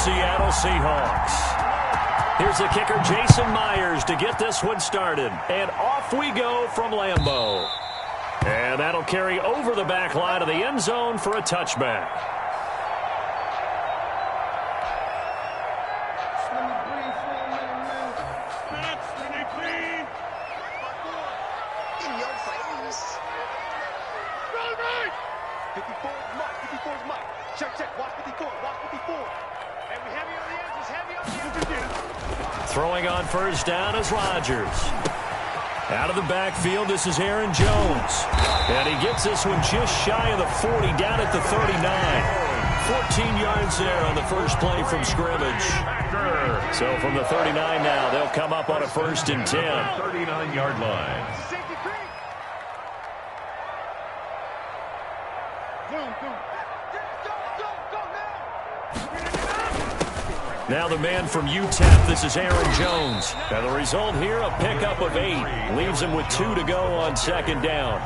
Seattle Seahawks. Here's the kicker, Jason Myers, to get this one started. And off we go from Lambeau. And that'll carry over the back line of the end zone for a touchback. Throwing on first down is Rodgers. Out of the backfield, this is Aaron Jones. And he gets this one just shy of the 40, down at the 39. 14 yards there on the first play from scrimmage. So from the 39 now, they'll come up on a 1st and 10. 39-yard line. Now the man from UTEP, this is Aaron Jones. And the result here, a pickup of 8. Leaves him with 2 to go on 2nd down.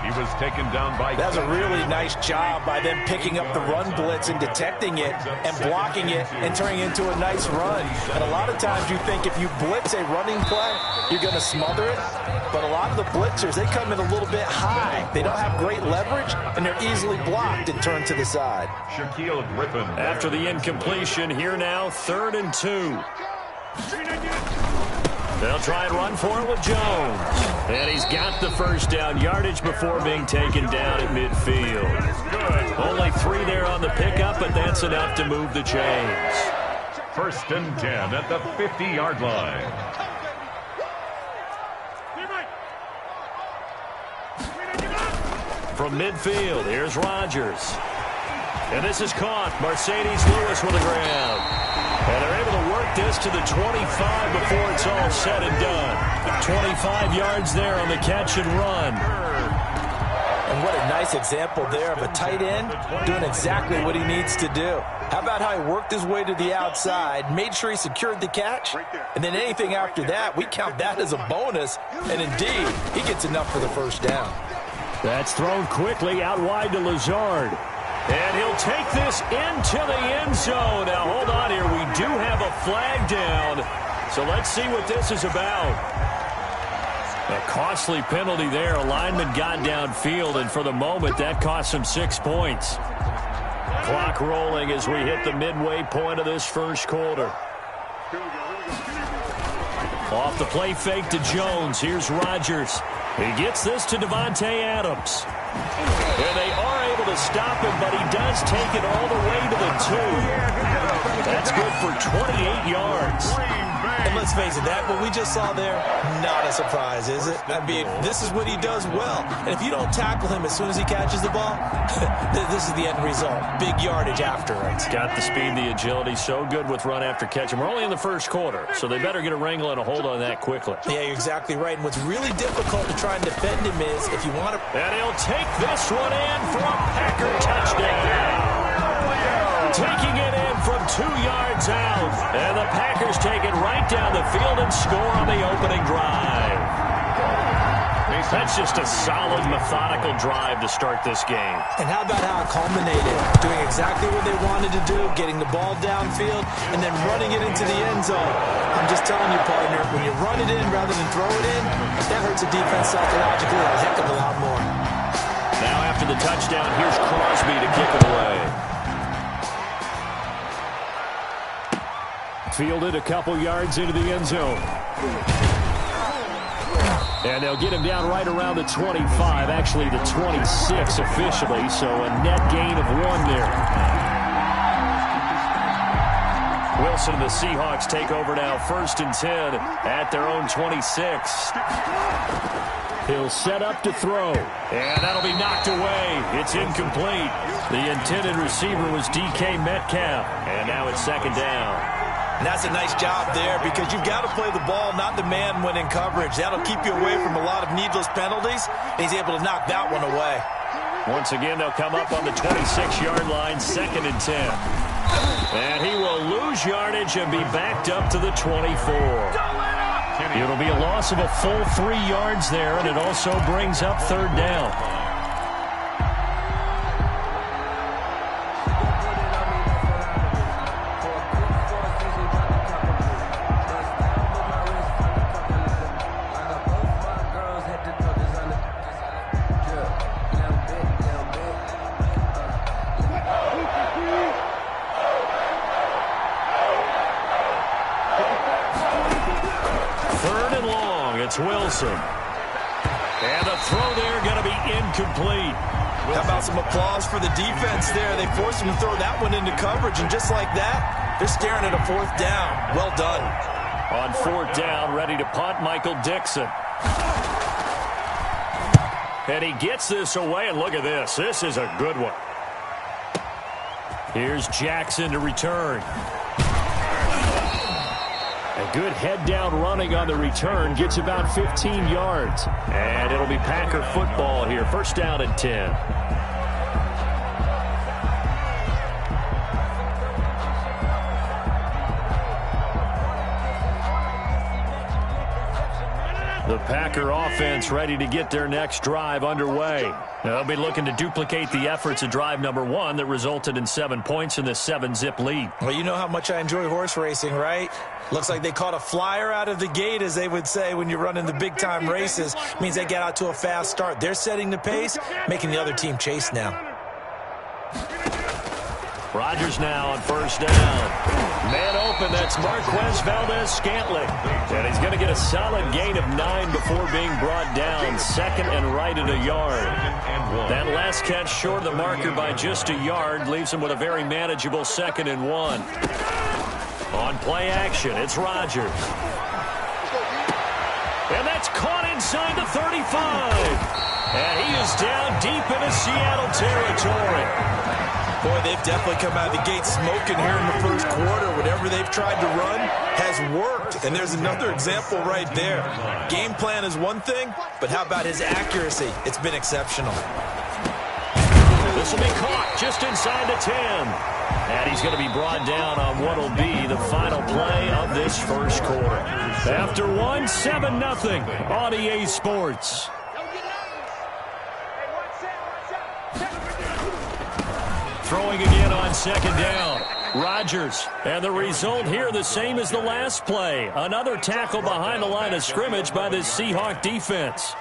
He was taken down by... That's a really nice job by them picking up the run blitz and detecting it and blocking it and turning it into a nice run. And a lot of times you think if you blitz a running play, you're going to smother it. But a lot of the blitzers, they come in a little bit high. They don't have great leverage, and they're easily blocked and turned to the side. Shaquille Griffin. After the incompletion, here now, 3rd and 2. They'll try and run for it with Jones. And he's got the first down, yardage before being taken down at midfield. Only 3 there on the pickup, but that's enough to move the chains. 1st and 10 at the 50-yard line. From midfield, here's Rodgers. And this is caught. Mercedes Lewis with a grab. And they're able to work this to the 25 before it's all said and done. 25 yards there on the catch and run. And what a nice example there of a tight end doing exactly what he needs to do. How about how he worked his way to the outside, made sure he secured the catch, and then anything after that, we count that as a bonus. And indeed, he gets enough for the first down. That's thrown quickly out wide to Lazard. And he'll take this into the end zone. Now, hold on here. We do have a flag down. So let's see what this is about. A costly penalty there. A lineman got downfield, and for the moment, that cost him 6 points. Clock rolling as we hit the midway point of this first quarter. Off the play fake to Jones. Here's Rodgers. He gets this to Devontae Adams. And they are able to stop him, but he does take it all the way to the 2. That's good for 28 yards. And let's face it, what we just saw there, not a surprise, is it? I mean, this is what he does well. And if you don't tackle him as soon as he catches the ball, this is the end result. Big yardage afterwards. Got the speed, the agility, so good with run after catch. And we're only in the first quarter, so they better get a wrangle and a hold on that quickly. Yeah, you're exactly right. And what's really difficult to try and defend him is if you want to... And he'll take this one in for a Packer touchdown. Taking it in from 2 yards out. And the Packers take it right down the field and score on the opening drive. That's just a solid, methodical drive to start this game. And how about how it culminated? Doing exactly what they wanted to do, getting the ball downfield, and then running it into the end zone. I'm just telling you, partner, when you run it in rather than throw it in, that hurts a defense psychologically a heck of a lot more. Now after the touchdown, here's Crosby to kick it away. Fielded a couple yards into the end zone. And they'll get him down right around the 25, actually the 26 officially, so a net gain of 1 there. Wilson and the Seahawks take over now, 1st and 10 at their own 26. He'll set up to throw, and that'll be knocked away. It's incomplete. The intended receiver was DK Metcalf, and now it's 2nd down. And that's a nice job there because you've got to play the ball, not the man when in coverage. That'll keep you away from a lot of needless penalties. He's able to knock that one away. Once again, they'll come up on the 26-yard line, 2nd and 10. And he will lose yardage and be backed up to the 24. It'll be a loss of a full 3 yards there, and it also brings up 3rd down. 3rd and long. It's Wilson. And the throw there going to be incomplete. How about some applause for the defense there? They forced him to throw that one into coverage, and just like that, they're staring at a 4th down. Well done. On 4th down, ready to punt, Michael Dixon. And he gets this away, and look at this. This is a good one. Here's Jackson to return. A good head-down running on the return. Gets about 15 yards. And it'll be Packer football here. 1st down and 10. The Packer offense ready to get their next drive underway. They'll be looking to duplicate the efforts of drive number 1 that resulted in 7 points in this 7-zip lead. Well, you know how much I enjoy horse racing, right? Looks like they caught a flyer out of the gate, as they would say when you're running the big-time races. Means they get out to a fast start. They're setting the pace, making the other team chase now. Rodgers now on 1st down. Man open, that's Marquez Valdez-Scantling. And he's going to get a solid gain of 9 before being brought down. 2nd and right at a yard. That last catch short of the marker by just a yard leaves him with a very manageable 2nd and 1. On play action, it's Rodgers. And that's caught inside the 35. And he is down deep into Seattle territory. Boy, they've definitely come out of the gate smoking here in the 1st quarter. Whatever they've tried to run has worked. And there's another example right there. Game plan is one thing, but how about his accuracy? It's been exceptional. This will be caught just inside the 10. And he's going to be brought down on what will be the final play of this 1st quarter. After 1, 7-0 on EA Sports. Throwing again on 2nd down. Rodgers. And the result here the same as the last play. Another tackle behind the line of scrimmage by this Seahawk defense.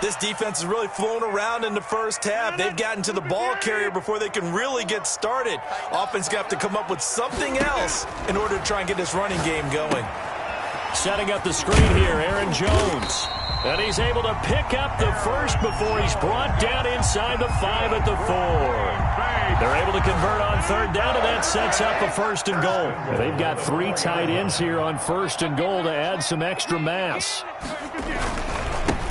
This defense has really flown around in the 1st half. They've gotten to the ball carrier before they can really get started. Offense going to have to come up with something else in order to try and get this running game going. Setting up the screen here, Aaron Jones. And he's able to pick up the 1st before he's brought down inside the 5 at the 4. They're able to convert on 3rd down, and that sets up a 1st and goal. They've got 3 tight ends here on 1st and goal to add some extra mass.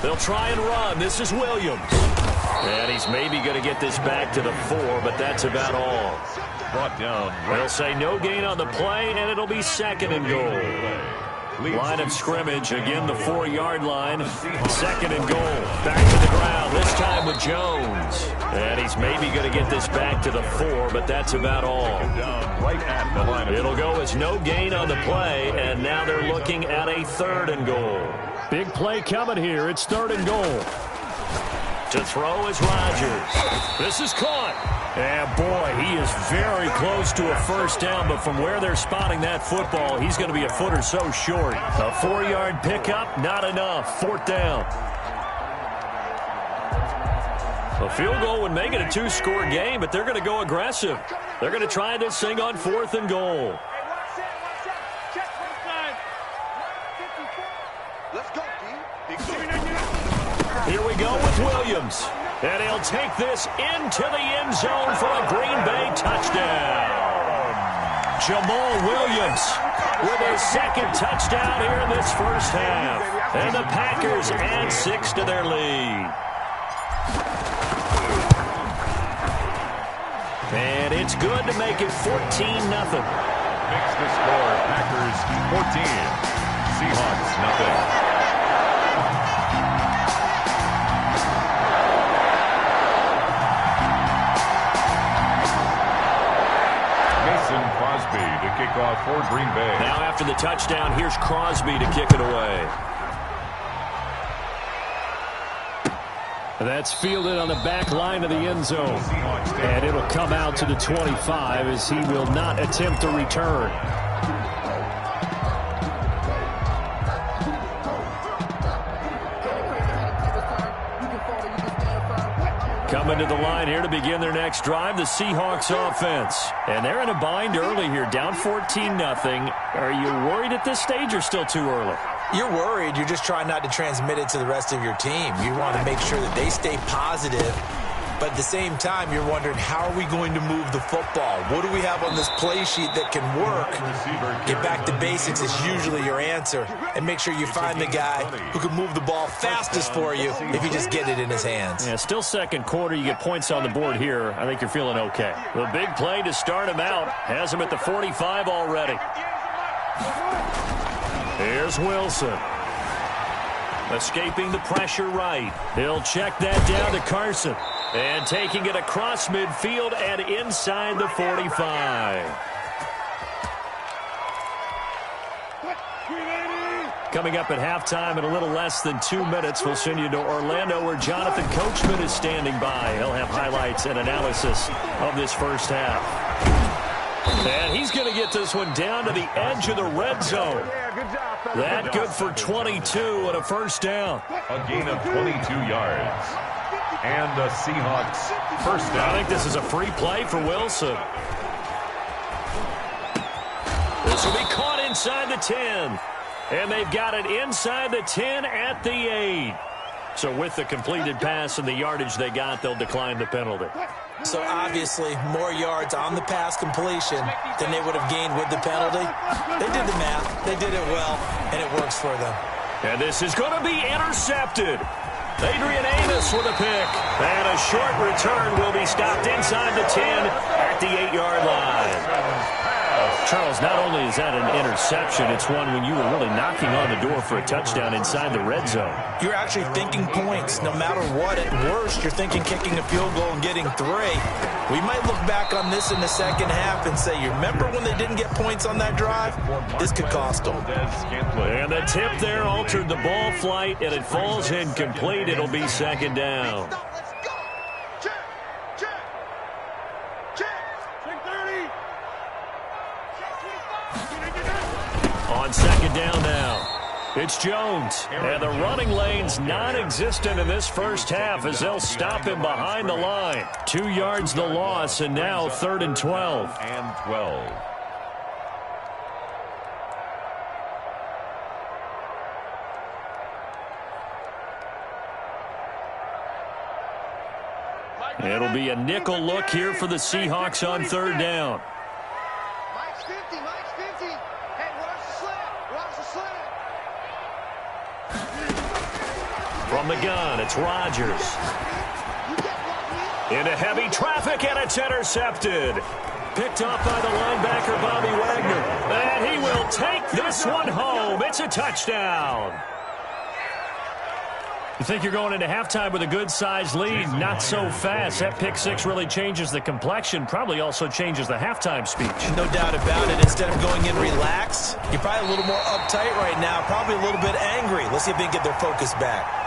They'll try and run. This is Williams. And he's maybe going to get this back to the 4, but that's about all. Brought down. They'll say no gain on the play, and it'll be 2nd and goal. Line of scrimmage, again the 4-yard line. 2nd and goal. Back to the ground, this time with Jones. And he's maybe going to get this back to the 4, but that's about all. Right at the line. It'll go as no gain on the play, and now they're looking at a 3rd and goal. Big play coming here. It's 3rd and goal. To throw is Rodgers. This is caught. And boy, he is very close to a 1st down, but from where they're spotting that football, he's going to be a foot or so short. A 4-yard pickup, not enough. 4th down. A field goal would make it a 2-score game, but they're going to go aggressive. They're going to try this thing on 4th and goal. Here we go with Williams. And he'll take this into the end zone for a Green Bay touchdown. Jamal Williams with his 2nd touchdown here in this 1st half. And the Packers add 6 to their lead. And it's good to make it 14-0. Makes the score. Packers 14. Seahawks nothing. To kick off for Green Bay. Now after the touchdown, here's Crosby to kick it away. That's fielded on the back line of the end zone. And it'll come out to the 25 as he will not attempt a return. Coming to the line here to begin their next drive, the Seahawks offense. And they're in a bind early here, down 14-0. Are you worried at this stage or still too early? You're worried. You're just trying not to transmit it to the rest of your team. You want to make sure that they stay positive. But at the same time, you're wondering, how are we going to move the football? What do we have on this play sheet that can work? Get back to basics is usually your answer. And make sure you find the guy who can move the ball fastest for you if you just get it in his hands. Yeah, still second quarter. You get points on the board here. I think you're feeling okay. The big play to start him out. Has him at the 45 already. Here's Wilson. Escaping the pressure right. He'll check that down to Carson. And taking it across midfield and inside the 45. Coming up at halftime in a little less than 2 minutes, we'll send you to Orlando where Jonathan Coachman is standing by. He'll have highlights and analysis of this first half. And he's going to get this one down to the edge of the red zone. That good for 22 and a first down. A gain of 22 yards. And the Seahawks first down. I think this is a free play for Wilson. This will be caught inside the 10. And they've got it inside the 10 at the 8. So with the completed pass and the yardage they got, they'll decline the penalty. So obviously more yards on the pass completion than they would have gained with the penalty. They did the math. They did it well, and it works for them. And this is going to be intercepted. Adrian Amos with a pick. And a short return will be stopped inside the 10 at the 8-yard line. Charles, not only is that an interception, it's one when you were really knocking on the door for a touchdown inside the red zone. You're actually thinking points no matter what. At worst, you're thinking kicking a field goal and getting 3. We might look back on this in the second half and say, you remember when they didn't get points on that drive? This could cost them. And the tip there altered the ball flight, and it falls incomplete. It'll be second down. On second down now, it's Jones. And the running lane's non-existent in this first half as they'll stop him behind the line. 2 yards the loss, and now 3rd and 12. And 12. It'll be a nickel look here for the Seahawks on 3rd down. From the gun, it's Rodgers. Into heavy traffic, and it's intercepted. Picked off by the linebacker, Bobby Wagner. And he will take this one home. It's a touchdown. You think you're going into halftime with a good-sized lead. Not so fast. That pick 6 really changes the complexion. Probably also changes the halftime speech. No doubt about it. Instead of going in relaxed, you're probably a little more uptight right now. Probably a little bit angry. Let's see if they can get their focus back.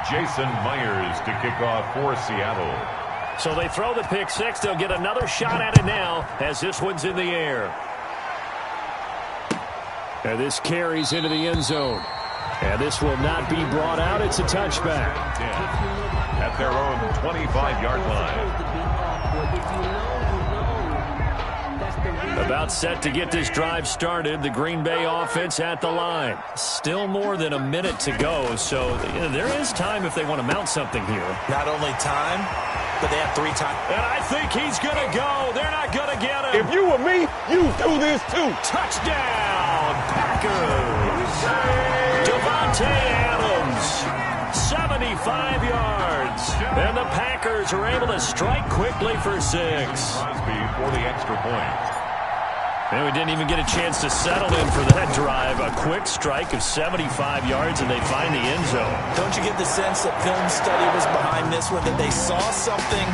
Jason Myers to kick off for Seattle. So they throw the pick 6. They'll get another shot at it now as this one's in the air. And this carries into the end zone. And this will not be brought out. It's a touchback. At their own 25-yard line. About set to get this drive started. The Green Bay offense at the line. Still more than a minute to go, so there is time if they want to mount something here. Not only time, but they have 3 times. And I think he's going to go. They're not going to get him. If you were me, you do this too. Touchdown, Packers. Devontae Adams, 75 yards. And the Packers are able to strike quickly for 6. Crosby for the extra point. And we didn't even get a chance to settle in for that drive. A quick strike of 75 yards, and they find the end zone. Don't you get the sense that film study was behind this one, that they saw something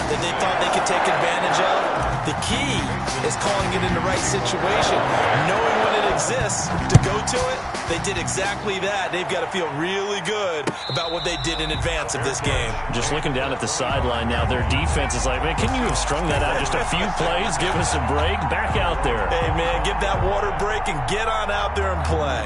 that they thought they could take advantage of? The key is calling it in the right situation, knowing when it exists to go to it. They did exactly that. They've got to feel really good about what they did in advance of this game. Just looking down at the sideline now, their defense is like, man, can you have strung that out just a few plays? Give us a break. Back out there. Hey, man, give that water break and get on out there and play.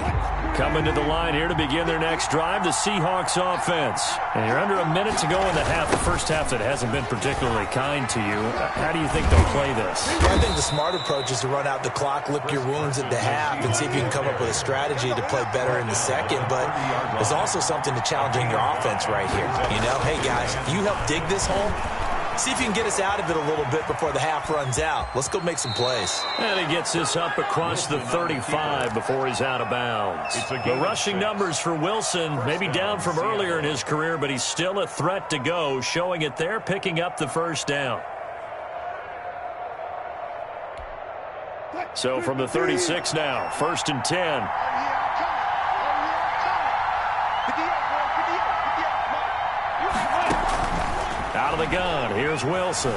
Coming to the line here to begin their next drive, the Seahawks offense. And you're under a minute to go in the half, the first half that hasn't been particularly kind to you. How do you think they'll play this? Well, I think the smart approach is to run out the clock, lick your wounds at the half, and see if you can come up with a strategy to play better in the second. But there's also something to challenging your offense right here. You know, hey, guys, you help dig this hole. See if you can get us out of it a little bit before the half runs out. Let's go make some plays. And he gets this up across the 35 before he's out of bounds. The rushing numbers for Wilson, maybe down from earlier in his career, but he's still a threat to go, showing it there, picking up the first down. So from the 36 now, 1st and 10. Out of the gun, here's Wilson.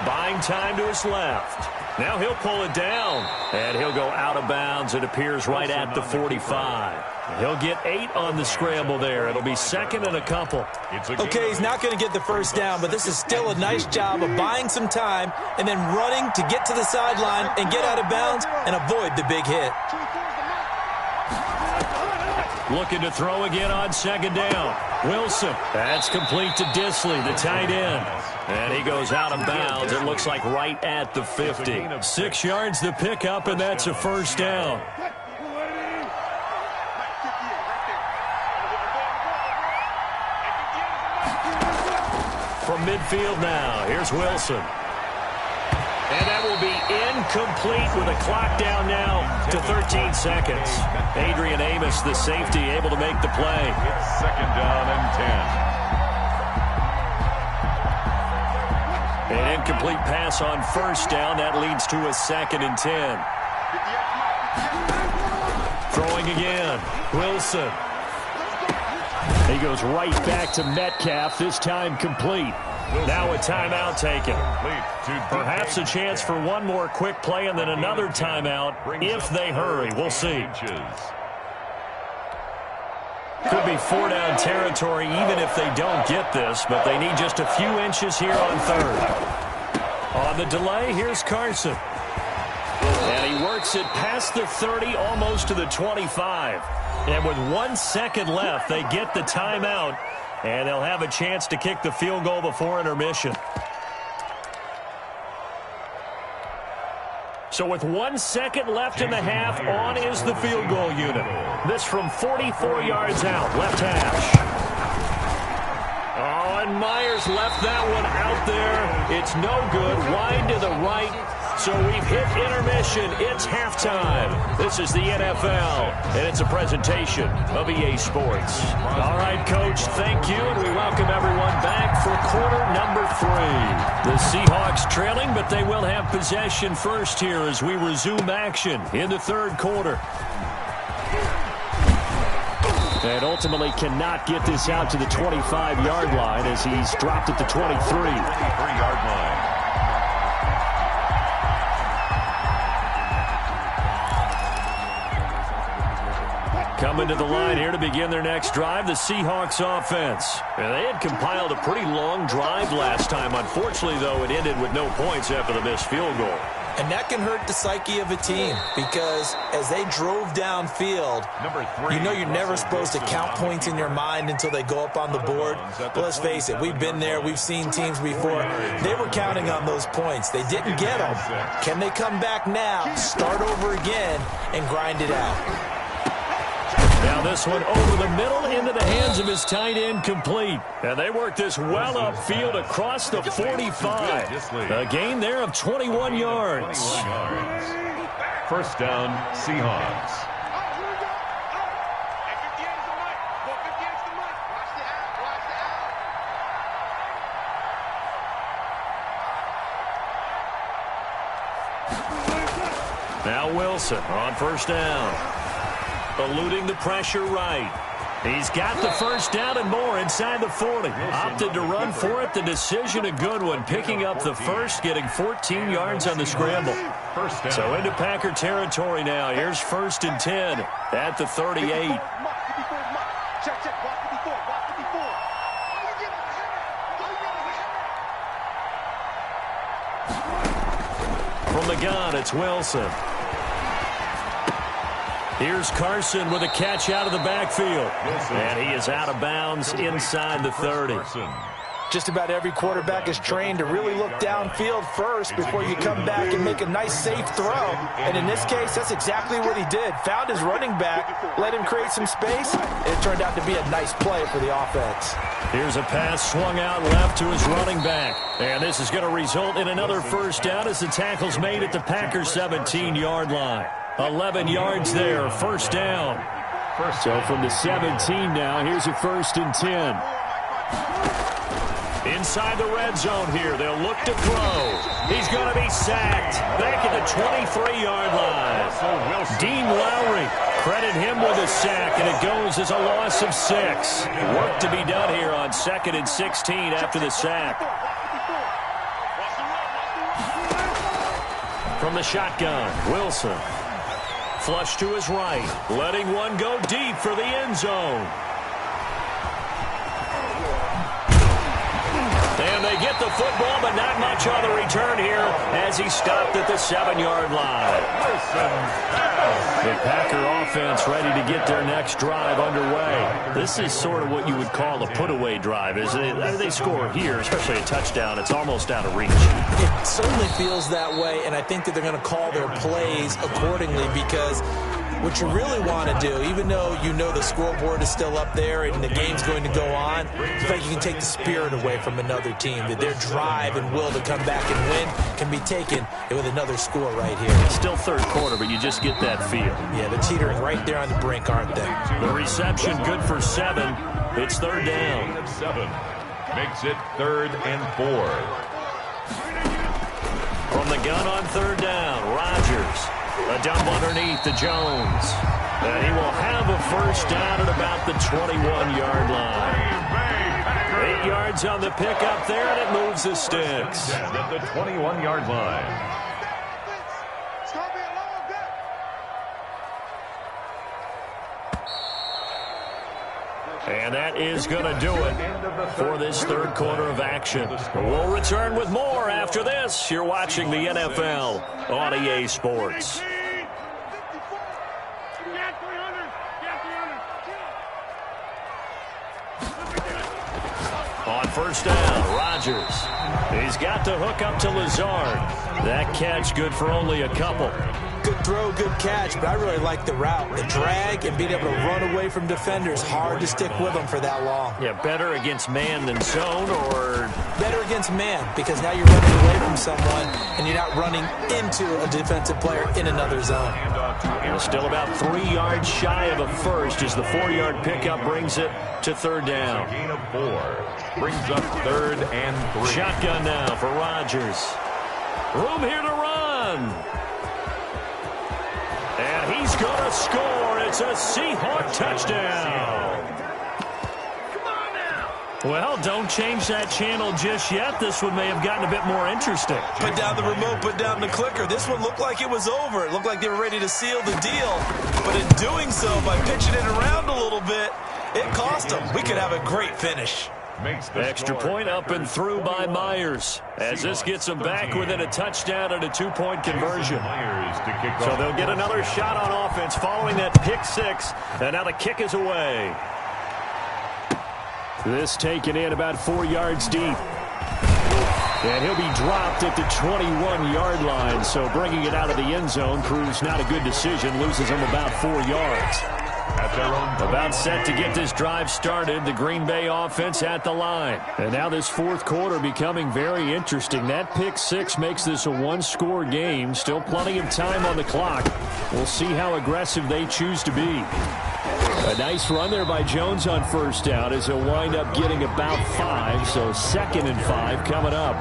Buying time to his left. Now he'll pull it down, and he'll go out of bounds. It appears right at the 45. He'll get 8 on the scramble there. It'll be 2nd and a couple. Okay, he's not going to get the first down, but this is still a nice job of buying some time and then running to get to the sideline and get out of bounds and avoid the big hit. Looking to throw again on 2nd down. Wilson. That's complete to Disley, the tight end. And he goes out of bounds. It looks like right at the 50. 6 yards the pickup, and that's a first down. From midfield now, here's Wilson. And that will be incomplete with a clock down now to 13 seconds. Adrian Amos, the safety, able to make the play. It's 2nd down and 10. An incomplete pass on 1st down. That leads to a 2nd and 10. Throwing again. Wilson. He goes right back to Metcalf, this time complete. Now a timeout taken. Perhaps a chance for one more quick play and then another timeout if they hurry. We'll see. Could be 4-down territory even if they don't get this, but they need just a few inches here on 3rd. On the delay, here's Carson. And he works it past the 30, almost to the 25. And with 1 second left, they get the timeout. And they'll have a chance to kick the field goal before intermission. So with 1 second left in the half, on is the field goal unit. This from 44 yards out, left hash. Oh, and Myers left that one out there. It's no good, wide to the right. So we've hit intermission. It's halftime. This is the NFL, and it's a presentation of EA Sports. All right, Coach, thank you, and we welcome everyone back for quarter number 3. The Seahawks trailing, but they will have possession first here as we resume action in the 3rd quarter. And ultimately cannot get this out to the 25-yard line as he's dropped at the 23-yard line. Coming to the line here to begin their next drive, the Seahawks offense. And they had compiled a pretty long drive last time. Unfortunately, though, it ended with no points after the missed field goal. And that can hurt the psyche of a team because as they drove downfield, you know you're never supposed to count points in your mind until they go up on the board. But let's face it, we've been there. We've seen teams before. They were counting on those points. They didn't get them. Can they come back now, start over again, and grind it out? Now this one over the middle into the hands of his tight end, complete. And they work this well upfield across the 45. A gain there of 21 yards. 1st down, Seahawks. Now Wilson on 1st down. Eluding the pressure right. He's got the first down and more inside the 40. Opted to run for it. The decision a good one. Picking up the first, getting 14 yards on the scramble. So into Packer territory now. Here's 1st and 10 at the 38. From the gun, it's Wilson. Here's Carson with a catch out of the backfield. And he is out of bounds inside the 30. Just about every quarterback is trained to really look downfield first before you come back and make a nice, safe throw. And in this case, that's exactly what he did. Found his running back, let him create some space, and it turned out to be a nice play for the offense. Here's a pass swung out left to his running back. And this is going to result in another first down as the tackle's made at the Packers' 17-yard line. 11 yards there, first down. So from the 17 now, here's a 1st and 10. Inside the red zone here, they'll look to throw. He's going to be sacked back at the 23-yard line. Dean Lowry, credit him with a sack, and it goes as a loss of 6. Work to be done here on 2nd and 16 after the sack. From the shotgun, Wilson. Flush to his right, letting one go deep for the end zone. And they get the football, but not much on the return here as he stopped at the 7-yard line. The Packer offense ready to get their next drive underway. This is sort of what you would call a put-away drive, isn't it? They score here, especially a touchdown. It's almost out of reach. It certainly feels that way, and I think that they're going to call their plays accordingly because what you really want to do, even though you know the scoreboard is still up there and the game's going to go on, it's like you can take the spirit away from another team. That their drive and will to come back and win can be taken with another score right here. Still third quarter, but you just get that feel. Yeah, they're teetering right there on the brink, aren't they? The reception good for 7. It's 3rd down. 7 makes it 3rd and 4. From the gun on 3rd down, Rodgers. A dump underneath to Jones. And he will have a first down at about the 21-yard line. 8 yards on the pickup there, and it moves the sticks. At the 21-yard line. And that is going to do it for this 3rd quarter of action. We'll return with more after this. You're watching the NFL on EA Sports. On 1st down, Rodgers. He's got the hook up to Lazard. That catch good for only a couple. Good throw, good catch, but I really like the route. The drag and being able to run away from defenders. Hard to stick with them for that long. Yeah, better against man than zone, or? Better against man, because now you're running away from someone and you're not running into a defensive player in another zone. And still about 3 yards shy of a first as the 4-yard pickup brings it to 3rd down. Gain of 4 brings up 3rd and 3. Shotgun now for Rodgers. Room here to run. And he's going to score. It's a Seahawk touchdown. Well, don't change that channel just yet. This one may have gotten a bit more interesting. Put down the remote, put down the clicker. This one looked like it was over. It looked like they were ready to seal the deal. But in doing so, by pitching it around a little bit, it cost them. We could have a great finish. Extra point up and through by Myers as this gets them back within a touchdown and a 2-point conversion. So they'll get another shot on offense following that pick 6, and now the kick is away. This taken in about 4 yards deep. And he'll be dropped at the 21-yard line, so bringing it out of the end zone proves not a good decision, loses him about 4 yards. About set to get this drive started, the Green Bay offense at the line. And now this 4th quarter becoming very interesting. That pick 6 makes this a 1-score game. Still plenty of time on the clock. We'll see how aggressive they choose to be. A nice run there by Jones on 1st down as he'll wind up getting about 5, so 2nd and 5 coming up.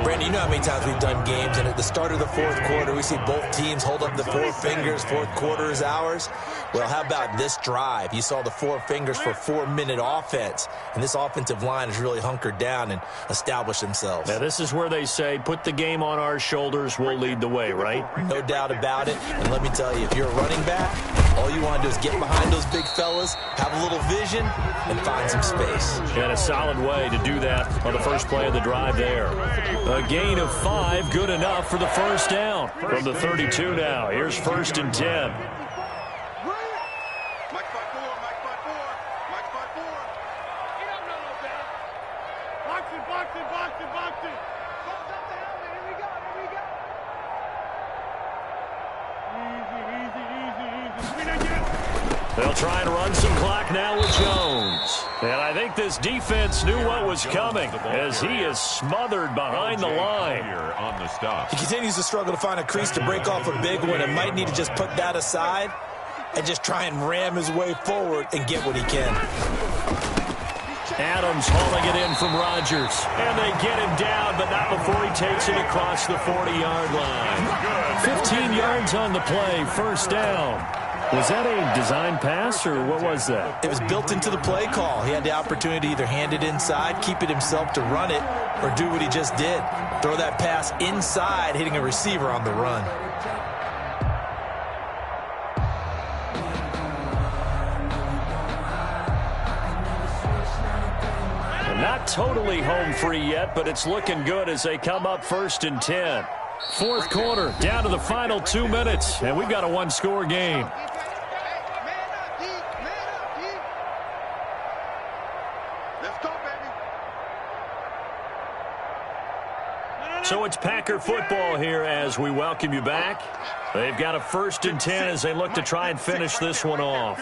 Brandon, you know how many times we've done games, and at the start of the 4th quarter, we see both teams hold up the 4 fingers, 4th quarter is ours. Well, how about this drive? You saw the 4 fingers for 4-minute offense, and this offensive line has really hunkered down and established themselves. Now, this is where they say, put the game on our shoulders, we'll lead the way, right? No doubt about it, and let me tell you, if you're a running back, all you want to do is get behind those big fellas, have a little vision, and find some space. And a solid way to do that on the first play of the drive there. A gain of 5, good enough for the first down. From the 32 now, here's 1st and 10. They'll try and run some clock now with Jones. And I think this defense knew what was coming as he is smothered behind the line. On the stop. He continues to struggle to find a crease to break off a big one and might need to just put that aside and just try and ram his way forward and get what he can. Adams hauling it in from Rodgers. And they get him down, but not before he takes it across the 40-yard line. 15 yards on the play, first down. Was that a design pass, or what was that? It was built into the play call. He had the opportunity to either hand it inside, keep it himself to run it, or do what he just did. Throw that pass inside, hitting a receiver on the run. Not totally home free yet, but it's looking good as they come up 1st and 10. Fourth quarter, down to the final 2 minutes, and we've got a one-score game. So it's Packer football here as we welcome you back. They've got a 1st and 10 as they look to try and finish this one off.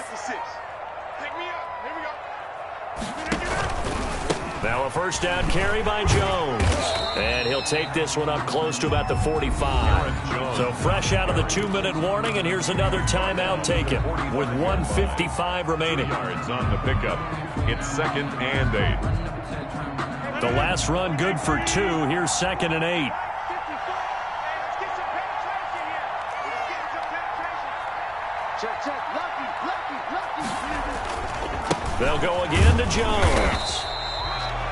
Now a first down carry by Jones. And he'll take this one up close to about the 45. So fresh out of the 2-minute warning, and here's another timeout taken with 1:55 remaining. Yards on the pickup. It's 2nd and 8. The last run good for 2. Here's 2nd and 8. They'll go again to Jones.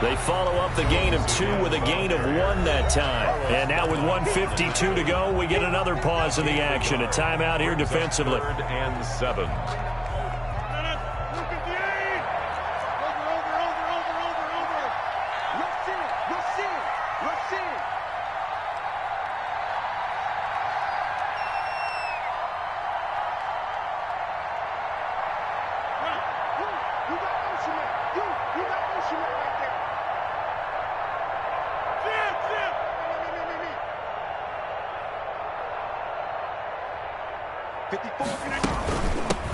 They follow up the gain of 2 with a gain of 1 that time. And now with 1:52 to go, we get another pause in the action. A timeout here defensively. 3rd and 7.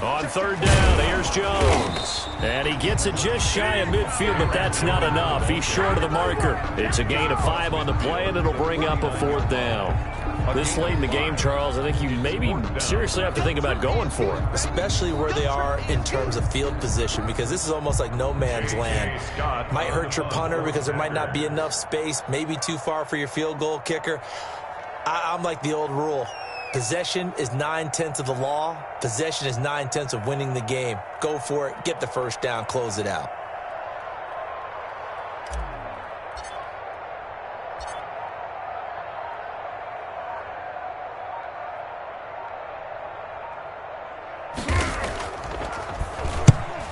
On 3rd down, here's Jones. And he gets it just shy of midfield, but that's not enough. He's short of the marker. It's a gain of 5 on the play, and it'll bring up a 4th down. This late in the game, Charles, I think you maybe seriously have to think about going for it. Especially where they are in terms of field position, because this is almost like no man's land. Might hurt your punter because there might not be enough space, maybe too far for your field goal kicker. I'm like the old rule. Possession is 9/10 of the law. Possession is 9/10 of winning the game. Go for it. Get the first down. Close it out.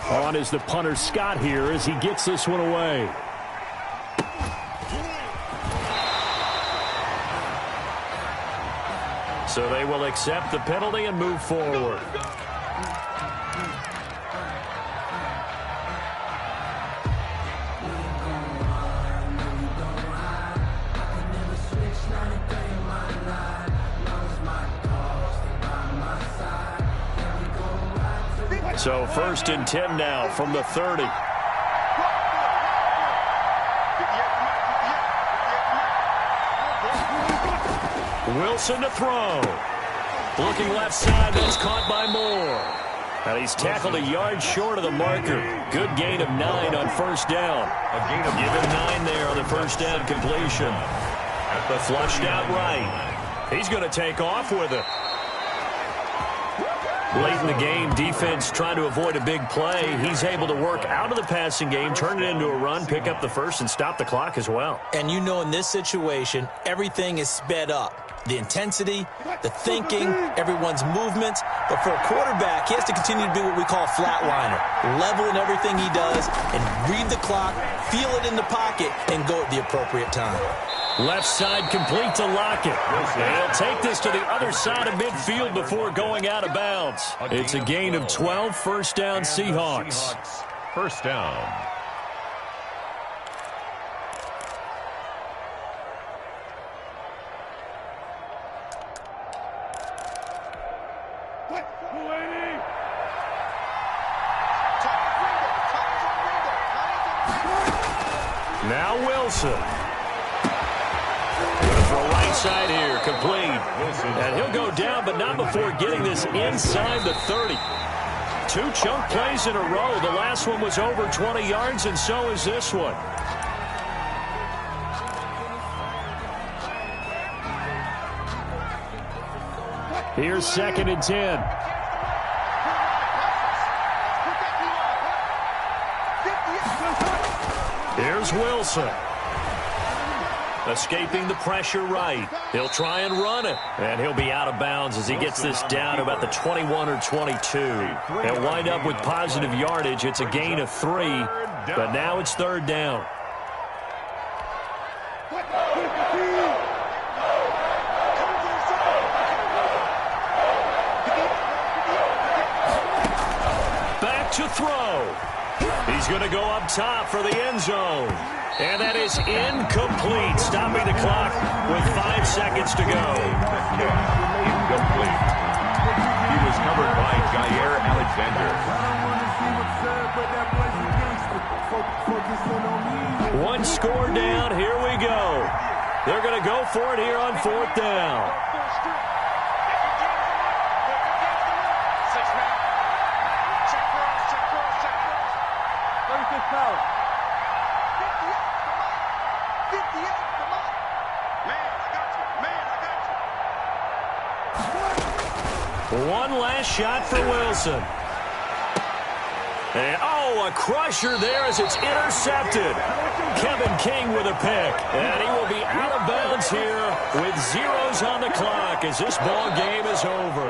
On is the punter Scott here as he gets this one away. So they will accept the penalty and move forward. So 1st and 10 now from the 30. Wilson to throw. Looking left side, that's caught by Moore. And he's tackled a yard short of the marker. Good gain of 9 on 1st down. A gain of Give him 9 there on the 1st down completion. Flushed out right. He's going to take off with it. Late in the game, defense trying to avoid a big play. He's able to work out of the passing game, turn it into a run, pick up the first, and stop the clock as well. And you know in this situation, everything is sped up. The intensity, the thinking, everyone's movements. But for a quarterback, he has to continue to be what we call a flatliner. Level in everything he does and read the clock, feel it in the pocket, and go at the appropriate time. Left side complete to Lockett. And he'll take this to the other side of midfield before going out of bounds. It's a gain of 12, first down Seahawks. First down. Now Wilson. Going to throw right side here, complete. And he'll go down, but not before getting this inside the 30. 2 chunk plays in a row. The last one was over 20 yards, and so is this one. Here's 2nd and 10. Here's Wilson. Escaping the pressure right. He'll try and run it. And he'll be out of bounds as he gets this down to about the 21 or 22. He'll wind up with positive yardage. It's a gain of 3, but now it's 3rd down. Back to throw. He's going to go up top for the end zone. And that is incomplete, stopping the clock with 5 seconds to go. Incomplete. He was covered by Jair Alexander. 1 score down. Here we go. They're going to go for it here on 4th down. One last shot for Wilson. And, a crusher there as it's intercepted. Kevin King with a pick. And he will be out of bounds here with zeros on the clock as this ball game is over.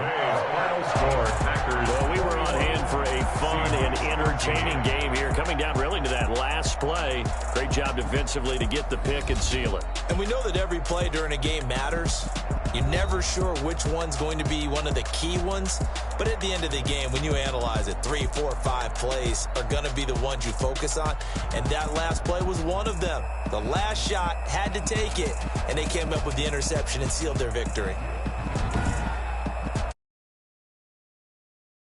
Final score, Packers. Well, we were on hand for a fun and entertaining game here. Coming down really to that last play. Great job defensively to get the pick and seal it. And we know that every play during a game matters. You're never sure which one's going to be one of the key ones. But at the end of the game, when you analyze it, 3, 4, 5 plays are going to be the ones you focus on. And that last play was one of them. The last shot had to take it, and they came up with the interception and sealed their victory.